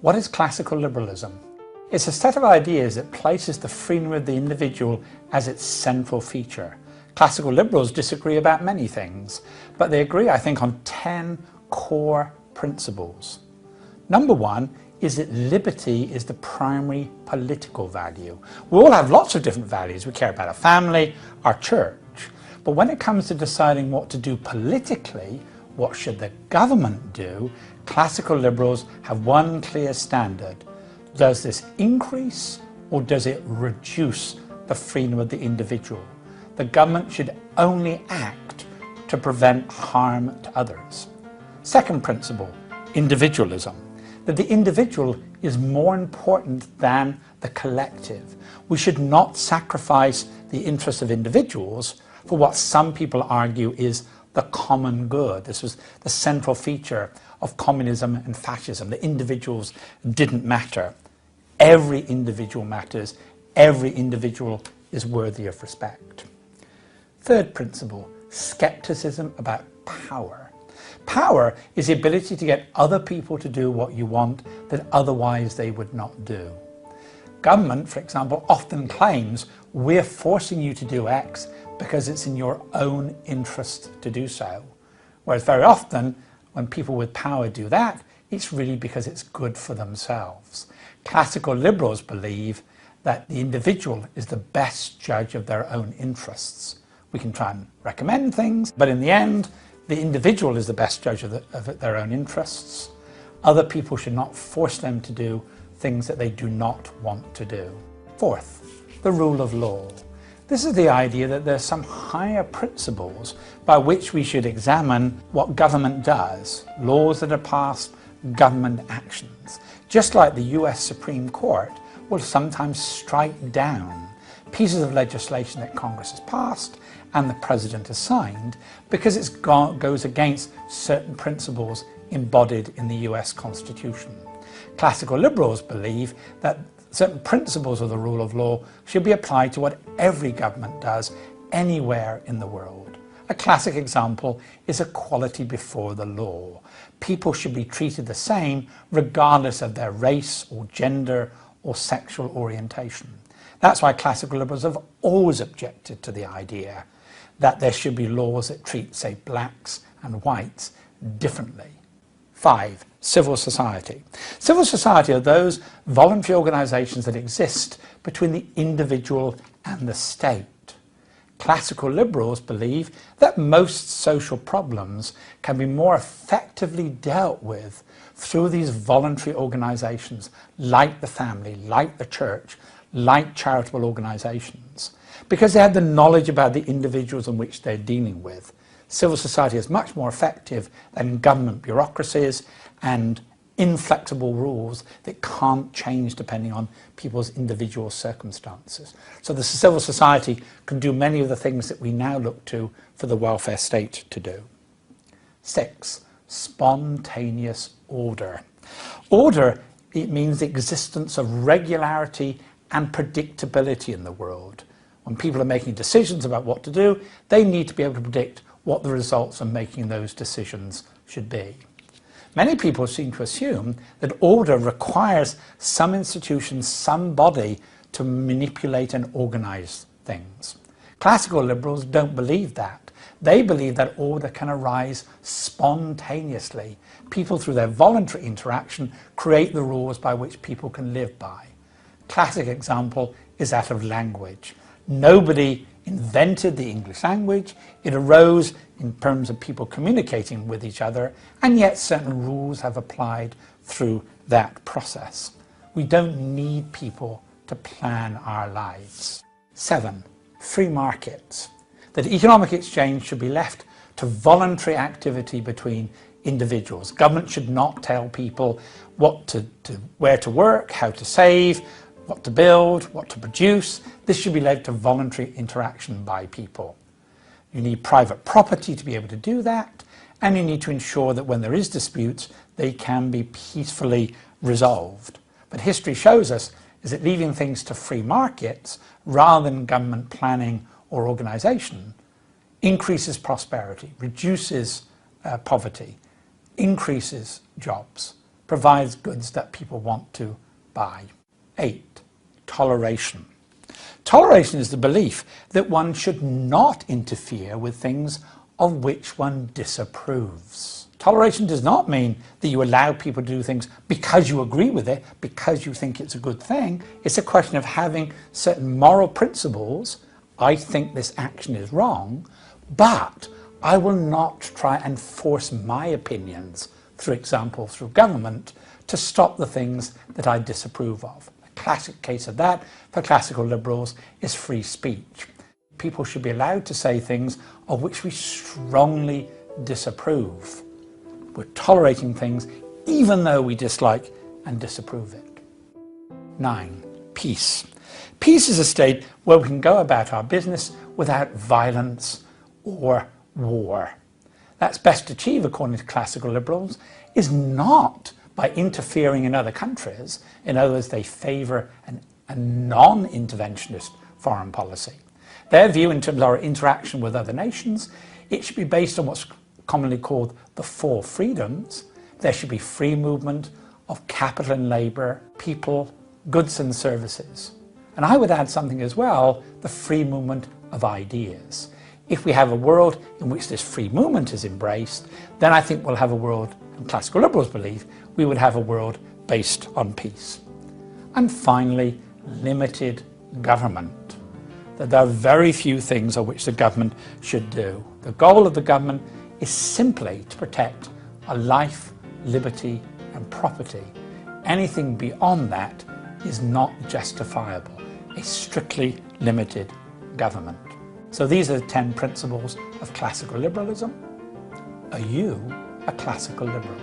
What is classical liberalism? It's a set of ideas that places the freedom of the individual as its central feature. Classical liberals disagree about many things, but they agree, I think, on 10 core principles. Number one is that liberty is the primary political value. We all have lots of different values. We care about our family, our church. But when it comes to deciding what to do politically, what should the government do, classical liberals have one clear standard. Does this increase or does it reduce the freedom of the individual? The government should only act to prevent harm to others. Second principle, individualism. That the individual is more important than the collective. We should not sacrifice the interests of individuals for what some people argue is the common good. This was the central feature of communism and fascism. The individuals didn't matter. Every individual matters. Every individual is worthy of respect. Third principle, skepticism about power. Power is the ability to get other people to do what you want that otherwise they would not do. Government, for example, often claims we're forcing you to do X because it's in your own interest to do so. Whereas very often, when people with power do that, it's really because it's good for themselves. Classical liberals believe that the individual is the best judge of their own interests. We can try and recommend things, but in the end, the individual is the best judge of their own interests. Other people should not force them to do things that they do not want to do. Fourth, the rule of law. This is the idea that there's some higher principles by which we should examine what government does, laws that are passed, government actions. Just like the US Supreme Court will sometimes strike down pieces of legislation that Congress has passed and the President has signed because it goes against certain principles embodied in the US Constitution. Classical liberals believe that certain principles of the rule of law should be applied to what every government does anywhere in the world. A classic example is equality before the law. People should be treated the same regardless of their race or gender or sexual orientation. That's why classical liberals have always objected to the idea that there should be laws that treat, say, blacks and whites differently. 5. Civil society. Civil society are those voluntary organisations that exist between the individual and the state. Classical liberals believe that most social problems can be more effectively dealt with through these voluntary organisations like the family, like the church, like charitable organisations, because they have the knowledge about the individuals in which they're dealing with. Civil society is much more effective than government bureaucracies and inflexible rules that can't change depending on people's individual circumstances. So the civil society can do many of the things that we now look to for the welfare state to do. 6. Spontaneous order. Order, it means the existence of regularity and predictability in the world. When people are making decisions about what to do, they need to be able to predict what the results of making those decisions should be. Many people seem to assume that order requires some institution, some body to manipulate and organise things. Classical liberals don't believe that. They believe that order can arise spontaneously. People, through their voluntary interaction, create the rules by which people can live by. Classic example is that of language. Nobody invented the English language. It arose in terms of people communicating with each other, and yet certain rules have applied through that process. We don't need people to plan our lives. 7. Free markets. That economic exchange should be left to voluntary activity between individuals. Government should not tell people where to work, how to save, what to build, what to produce. This should be led to voluntary interaction by people. You need private property to be able to do that, and you need to ensure that when there is disputes, they can be peacefully resolved. But history shows us is that leaving things to free markets rather than government planning or organisation increases prosperity, reduces poverty, increases jobs. provides goods that people want to buy. 8. Toleration. Toleration is the belief that one should not interfere with things of which one disapproves. Toleration does not mean that you allow people to do things because you agree with it, because you think it's a good thing. It's a question of having certain moral principles. I think this action is wrong, but I will not try and force my opinions, for example, through government, to stop the things that I disapprove of. A classic case of that for classical liberals is free speech. People should be allowed to say things of which we strongly disapprove. We're tolerating things even though we dislike and disapprove it. 9. Peace. Peace is a state where we can go about our business without violence or war. That's best achieved, according to classical liberals, is not by interfering in other countries. In other words, they favour a non-interventionist foreign policy. Their view in terms of our interaction with other nations, it should be based on what's commonly called the 4 freedoms. There should be free movement of capital and labour, people, goods and services. And I would add something as well, the free movement of ideas. If we have a world in which this free movement is embraced, then I think we'll have a world, and classical liberals believe, we would have a world based on peace. And finally, limited government. That there are very few things on which the government should do. The goal of the government is simply to protect a life, liberty and property. Anything beyond that is not justifiable. A strictly limited government. So these are the 10 principles of classical liberalism. Are you a classical liberal?